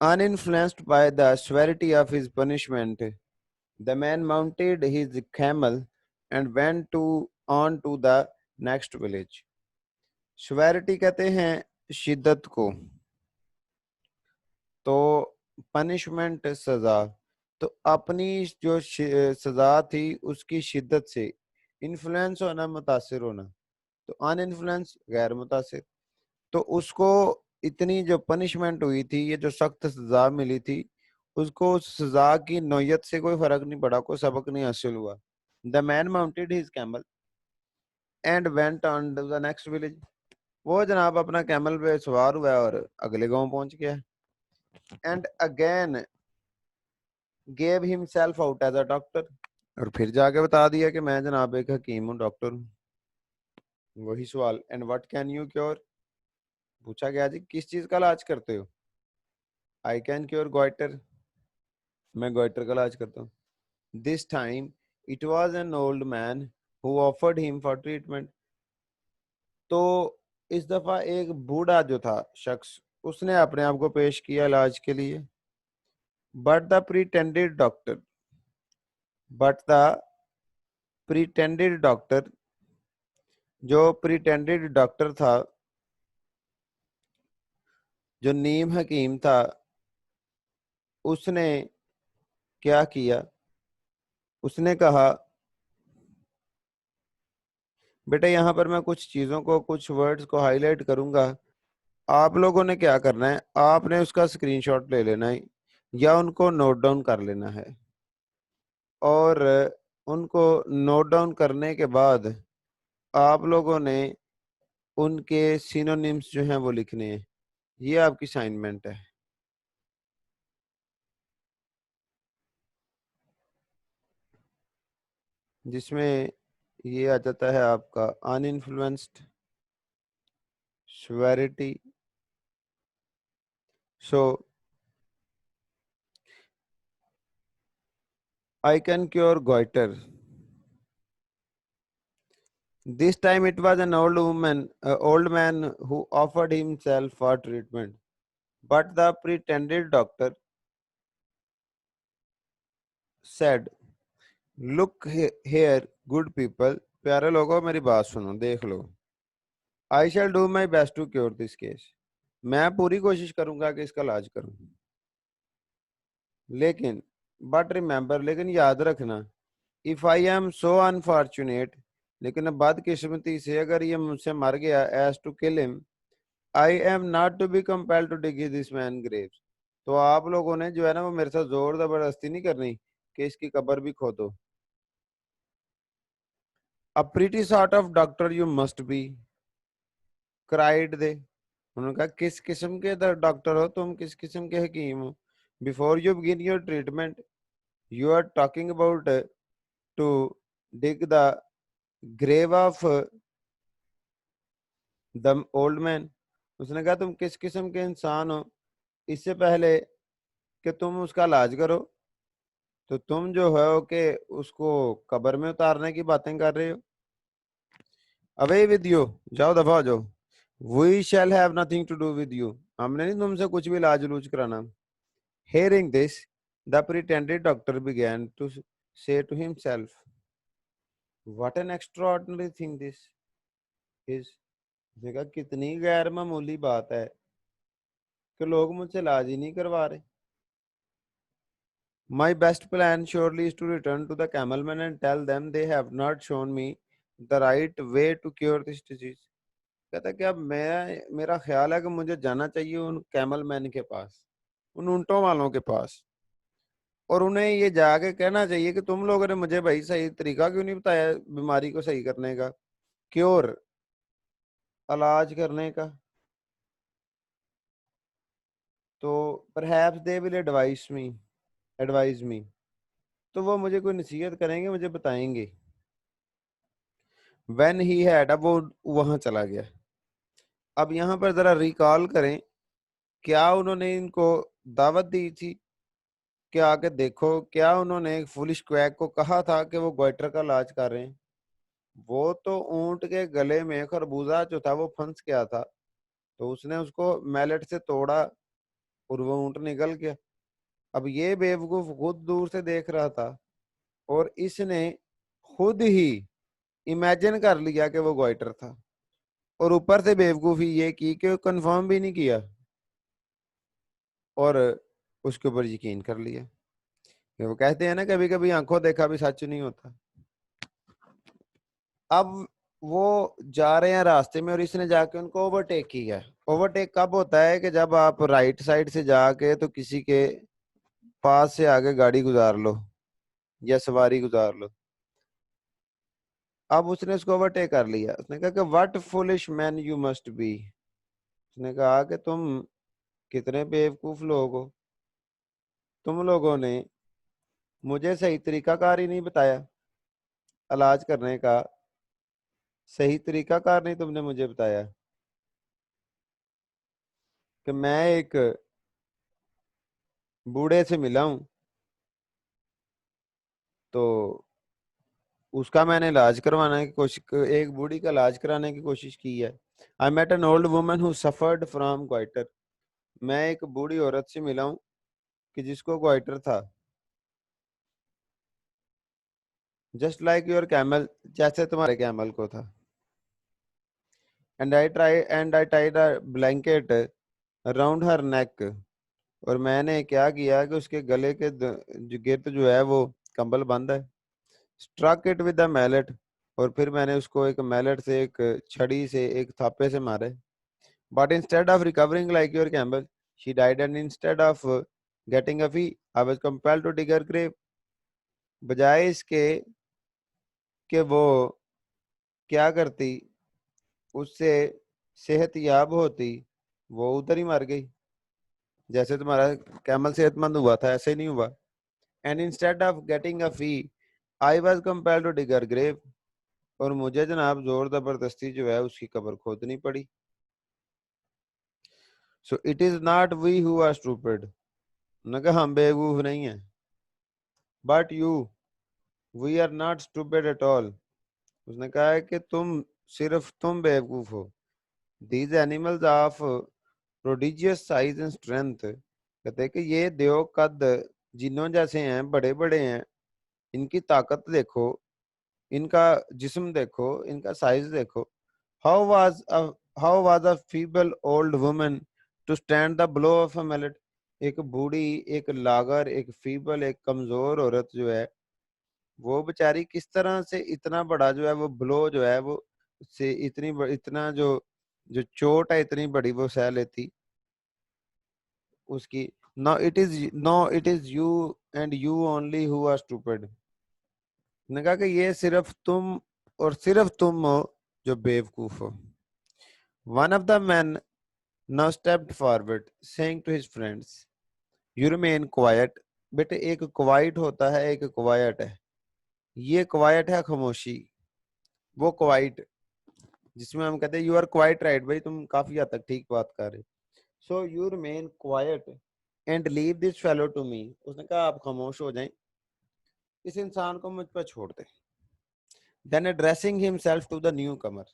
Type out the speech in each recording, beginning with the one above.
Uninfluenced by the severity of his punishment, the man mounted his camel and went on to the next village. severity कहते हैं शिद्दत को, तो punishment सजा, तो अपनी जो सजा थी उसकी शिद्दत से इन्फ्लुएंस होना, मुतासिर होना, तो अनइन्फ्लुएंस गैर मुतासिर, तो उसको इतनी जो पनिशमेंट हुई थी, ये जो सख्त सजा मिली थी, उसको उस सजा की नौयत से कोई फर्क नहीं पड़ा, कोई सबक नहीं हासिल हुआ। The man mounted his camel and went on to the next village. वो जनाब अपना कैमल पे सवार हुआ और अगले गांव पहुंच गया। And again gave himself out as a doctor, और फिर जाके बता दिया कि मैं जनाब एक हकीम हूँ, डॉक्टर हूँ। वही सवाल, and what can you cure, पूछा गया जी किस चीज का इलाज करते हो। आई कैन क्योर गोइटर, मैं गोइटर का इलाज करता हूँ। This time it was an old man who offered him for treatment, तो इस दफा एक बूढ़ा जो था शख्स, उसने अपने आप को पेश किया इलाज के लिए। But the pretended doctor, but the pretended doctor, जो प्रिटेंडेड डॉक्टर था, जो नीम हकीम था, उसने क्या किया, उसने कहा, बेटा यहाँ पर मैं कुछ चीजों को, कुछ वर्ड्स को हाईलाइट करूंगा, आप लोगों ने क्या करना है, आपने उसका स्क्रीनशॉट ले लेना है या उनको नोट डाउन कर लेना है, और उनको नोट डाउन करने के बाद आप लोगों ने उनके सिनोनिम्स जो हैं वो लिखने हैं। ये आपकी असाइनमेंट है, जिसमें ये आ जाता है आपका अनइन्फ्लुएंस्ड, severity, so I can cure goiter. This time it was an old man who offered himself for treatment, but the pretended doctor said, "Look here, good people, प्यारे लोगों मेरी बात सुनो, देख लो। I shall do my best to cure this case. मैं पूरी कोशिश करूंगा कि इसका इलाज करूं, लेकिन बट रिमेंबर, लेकिन याद रखना, if I am so unfortunate, लेकिन अब बदकिस्मती से अगर ये मुझसे मर गया, as to kill him, I am not to be compelled to dig this man graves, तो आप लोगों ने जो है ना वो मेरे साथ जोर जबरदस्ती नहीं करनी कि इसकी कब्र भी खोदो। A pretty sort of doctor you must be, cried they, उन्होंने कहा किस किस्म के डॉक्टर हो तुम, किस किस्म के हकीम हो। Before you begin your treatment you are talking about to dig the grave of the old man. उसने कहा तुम किस किस्म के इंसान हो, इससे पहले कि तुम उसका इलाज करो, तो तुम जो है कि उसको कब्र में उतारने की बातें कर रहे हो। अवे विद यू, जाओ दफा हो जाओ। We shall have nothing to do with you, हमने नहीं तुमसे कुछ भी इलाज उलूज कराना। Hearing this the pretended doctor began to say to himself, what an extraordinary thing this is. देखा कितनी गैर मामूली बात है कि लोग मुझसे इलाज ही नहीं करवा रहे। My best plan surely is to return to the camelmen and tell them they have not shown me the right way to cure this disease. कहता कि अब मेरा ख्याल है कि मुझे जाना चाहिए उन कैमल मैन के पास, उन ऊंटों वालों के पास, और उन्हें ये जाके कहना चाहिए कि तुम लोगों ने मुझे भाई सही तरीका क्यों नहीं बताया बीमारी को सही करने का, क्योर, इलाज करने का। तो परहैप्स दे विल एडवाइस मी, तो वो मुझे कोई नसीहत करेंगे, मुझे बताएंगे। व्हेन ही हैड, अब वो वहां चला गया। अब यहाँ पर जरा रिकॉल करें, क्या उन्होंने इनको दावत दी थी कि आके देखो, क्या उन्होंने एक फुलिश क्वैक को कहा था कि वो गोइटर का इलाज कर रहे हैं। वो तो ऊंट के गले में खरबूजा जो था वो फंस गया था, तो उसने उसको मैलेट से तोड़ा, और वो ऊंट निकल गया। अब ये बेवकूफ खुद दूर से देख रहा था और इसने खुद ही इमेजिन कर लिया कि वो गोइटर था, और ऊपर से बेवकूफी ये की कि कंफर्म भी नहीं किया और उसके ऊपर यकीन कर लिया। वो कहते हैं ना, कभी कभी आंखों देखा भी सच नहीं होता। अब वो जा रहे हैं रास्ते में और इसने जाके उनको ओवरटेक किया। ओवरटेक कब होता है कि जब आप राइट साइड से जाके तो किसी के पास से आगे गाड़ी गुजार लो या सवारी गुजार लो। अब उसने उसको ओवरटेक कर लिया। उसने कहा कि what foolish man you must B. उसने कहा कि तुम कितने बेवकूफ लोग हो, तुम लोगों ने मुझे सही तरीकाकार ही नहीं बताया इलाज करने का। सही तरीकाकार नहीं तुमने मुझे बताया कि मैं एक बूढ़े से मिला हूं तो उसका मैंने इलाज करवाने की कोशिश, एक बूढ़ी का इलाज कराने की कोशिश की है। I met an old woman who suffered from goitre. मैं एक बूढ़ी औरत से मिला हूं कि जिसको क्वाइटर था। जस्ट लाइक योर कैमल, जैसे तुम्हारे कैमल को था। And I tied a blanket around her neck. और मैंने क्या किया कि उसके गले के जो गिर्द जो है वो कंबल बंद है। Struck it with the mallet. और फिर मैंने उसको एक मैलेट से, एक छड़ी से, एक थापे से मारे। But instead of recovering like your camel she died, and instead of getting a fee I was compelled to dig her grave. बजाय इसके कि वो क्या करती, उससे सेहत याब होती, वो उधर ही मर गई। जैसे तुम्हारा कैमल सेहतमंद हुआ था ऐसे ही नहीं हुआ। And instead of getting a fee I was compelled to dig her grave. और मुझे जनाब जोर जबरदस्ती जो है उसकी कब्र खोदनी पड़ी। So it is not we who are stupid. उन्होंने कहा हम बेवकूफ नहीं है, but you, we are not stupid at all. उसने कहा है कि सिर्फ तुम बेवकूफ हो। These animals of prodigious size and strength, कहते हैं कि ये देव कद जिन्हों जैसे हैं, बड़े बड़े हैं, इनकी ताकत देखो, इनका जिस्म देखो, इनका साइज देखो। How was a how was a feeble old woman to stand the blow of a mallet. एक बूढ़ी, एक लागर, एक फीबल, एक कमजोर औरत जो है, वो बेचारी किस तरह से इतना बड़ा जो है वो ब्लो जो है वो से इतना जो जो चोट है इतनी बड़ी वो सह लेती उसकी। No it is you and you only who are stupid. ने कहा कि ये सिर्फ तुम और सिर्फ तुम हो जो बेवकूफ हो। One of the man now stepped forward saying to his friends, you remain quiet. बेटे एक क्वाइट होता है, एक क्वाइट है। ये क्वाइट है खामोशी, वो क्वाइट जिसमें हम कहते हैं यू आर क्वाइट राइट, भाई तुम काफी हद तक ठीक बात कर रहे। So you remain quiet and leave this fellow to me. उसने कहा आप खामोश हो जाएं, इस इंसान को मुझ पर छोड़ दें। Then addressing himself to the newcomer.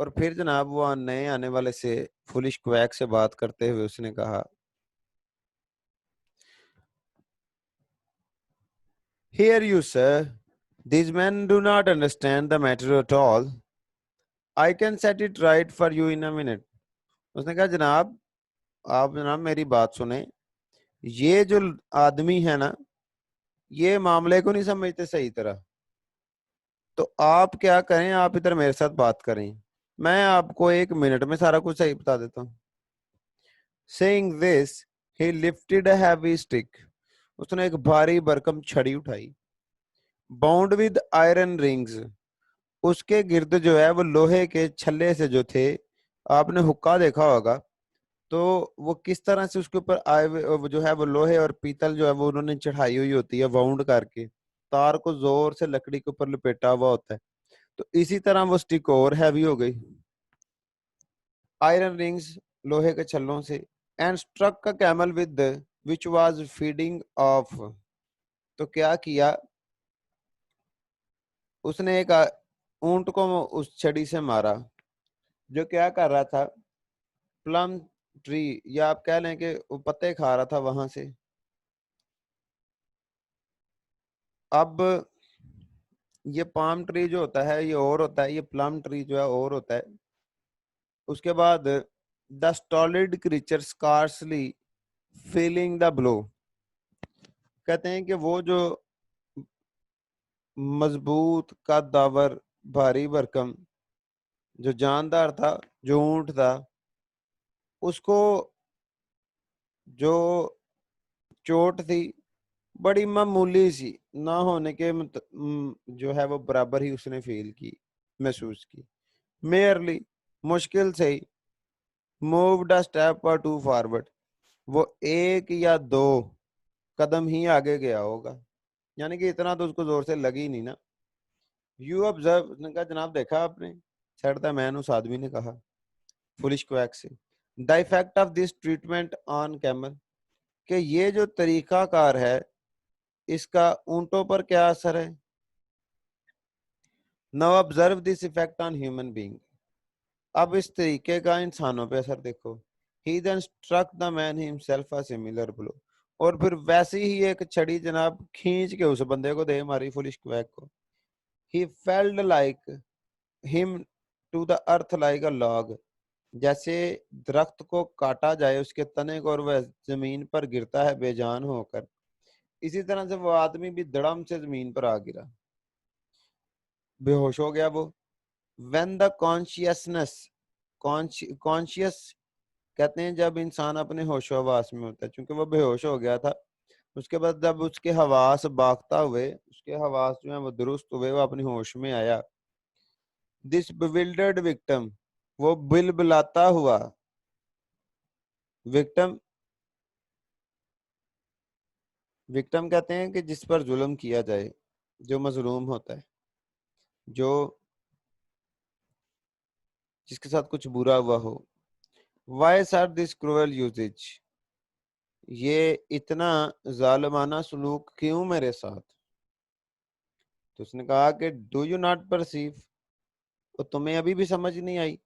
और फिर जनाब वो नए आने वाले से फुलिश क्वैक से बात करते हुए उसने कहा, here you sir, these men do not understand the matter at all. I can set it right for you in a minute. उसने कहा जनाब, आप जनाब मेरी बात सुने। ये जो आदमी है ना, ये मामले को नहीं समझते सही तरह। तो आप क्या करें, आप इधर मेरे साथ बात करें, मैं आपको 1 मिनट में सारा कुछ सही बता देता हूँ। Saying this, he lifted a heavy stick. उसने एक भारी भरकम छड़ी उठाई। Bound with iron rings. उसके गिर्द जो है वो लोहे के छल्ले से जो थे, आपने हुक्का देखा होगा, तो वो किस तरह से उसके ऊपर आए वो जो है वो लोहे और पीतल जो है वो उन्होंने चढ़ाई हुई होती है, वाउंड करके तार को जोर से लकड़ी के ऊपर लपेटा हुआ होता है। तो इसी तरह वो स्टिक और हैवी हो गई, आयरन रिंग्स, लोहे के छल्लों से। And struck a camel with which was feeding off. तो क्या किया उसने, एक ऊंट को उस छड़ी से मारा जो क्या कर रहा था, प्लम ट्री, या आप कह लें कि वो पत्ते खा रहा था वहां से। अब ये पाम ट्री जो होता है ये और होता है, ये प्लम ट्री जो है और होता है। उसके बाद the stolid creature scarcely feeling the blow, कहते हैं कि वो जो मजबूत कद्दावर भारी भरकम जो जानदार था, जो ऊंट था, उसको जो चोट थी बड़ी मामूली सी ना होने के जो है वो बराबर ही उसने फील की, महसूस की। मेयरली, मुश्किल से ही, मूव्ड अ स्टेप और टू फॉरवर्ड, वो एक या दो कदम ही आगे गया होगा, यानी कि इतना तो उसको जोर से लगी ही नहीं ना। यू ऑब्जर्व, उसने कहा जनाब देखा आपने, सेड द मैन, उस आदमी ने कहा फुलिश क्वैक से, the effect of this treatment on camel, कि ये जो तरीकाकार है इसका ऊंटों पर क्या असर है। Now observe this effect on human being, अब इस तरीके का इंसानों पे असर देखो। He then struck the man himself a similar blow, और फिर वैसे ही एक छड़ी जनाब खींच के उस बंदे को दे मारी, फुलिश क्वैक को। He felled like him to the earth like a log, जैसे दरख्त को काटा जाए उसके तने को और वह जमीन पर गिरता है बेजान होकर, इसी तरह से वो आदमी भी धड़म से जमीन पर आ गिरा, बेहोश हो गया वो। व्हेन द कॉन्शियसनेस, कॉन्शियस कहते हैं जब इंसान अपने होशो हवास में होता है, क्योंकि वो बेहोश हो गया था। उसके बाद जब उसके हवास बागता हुए, उसके हवास जो है वो दुरुस्त हुए, वो अपने होश में आया। दिस बिविल्डर्ड विक्टिम, वो बिलबिलाता हुआ विक्टिम, विक्टिम कहते हैं कि जिस पर जुल्म किया जाए, जो मजलूम होता है, जो जिसके साथ कुछ बुरा हुआ हो। Why sir this cruel usage, ये इतना जालिमाना सलूक क्यों मेरे साथ। तो उसने कहा कि डू यू नॉट परसीव, तो तुम्हें अभी भी समझ नहीं आई।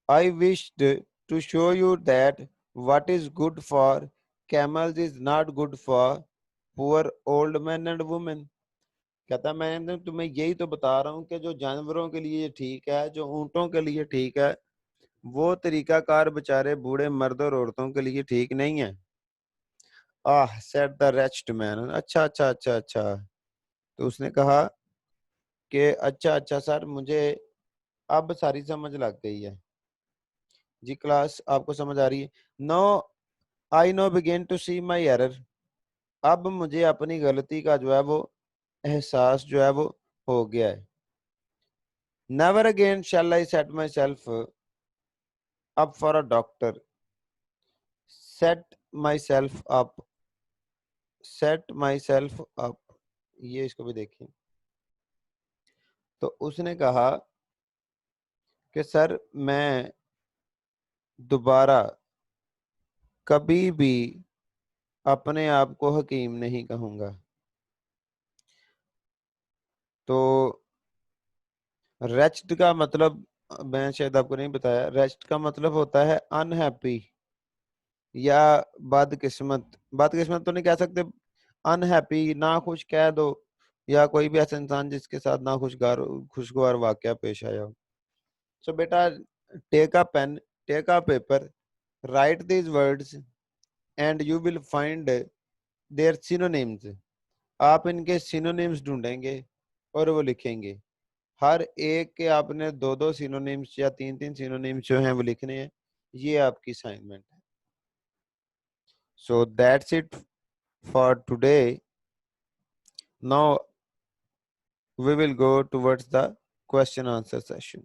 I wished to show you that what is good for camels is not good for poor old men and women, कहता मैं तुम्हें यही तो बता रहा हूँ कि जो जानवरों के लिए ठीक है, जो ऊंटों के लिए ठीक है, वो तरीकाकार बेचारे बूढ़े मर्द और औरतों के लिए ठीक नहीं है। आह सेड द रेच्ड मैन, अच्छा अच्छा अच्छा अच्छा। तो उसने कहा कि अच्छा अच्छा सर, मुझे अब सारी समझ लग गई है। जी क्लास आपको समझ आ रही है। No I know begin to see my error, अब मुझे अपनी गलती का जो है वो एहसास जो है वो हो गया है। Never again shall I set myself up for a doctor, set myself up, set myself up, ये इसको भी देखिए। तो उसने कहा कि सर मैं दोबारा कभी भी अपने आप को हकीम नहीं कहूंगा। तो रेस्ट का मतलब मैं शायद आपको नहीं बताया, रेस्ट का मतलब होता है अनहैप्पी या बदकिस्मत। बदकिस्मत तो नहीं कह सकते, अनहैप्पी, ना खुश कह दो, या कोई भी ऐसा इंसान जिसके साथ ना खुशगवार वाकया पेश आया हो। सो बेटा, take a pen, take a paper, write these words and you will find their synonyms, आप इनके सिनोनिम्स ढूंढेंगे और वो लिखेंगे। हर एक के आपने दो दो सिनोनिम्स या तीन तीन सिनोनिम्स जो हैं वो लिखने हैं। ये आपकी असाइनमेंट है। So that's it for today. Now we will go towards the question answer session.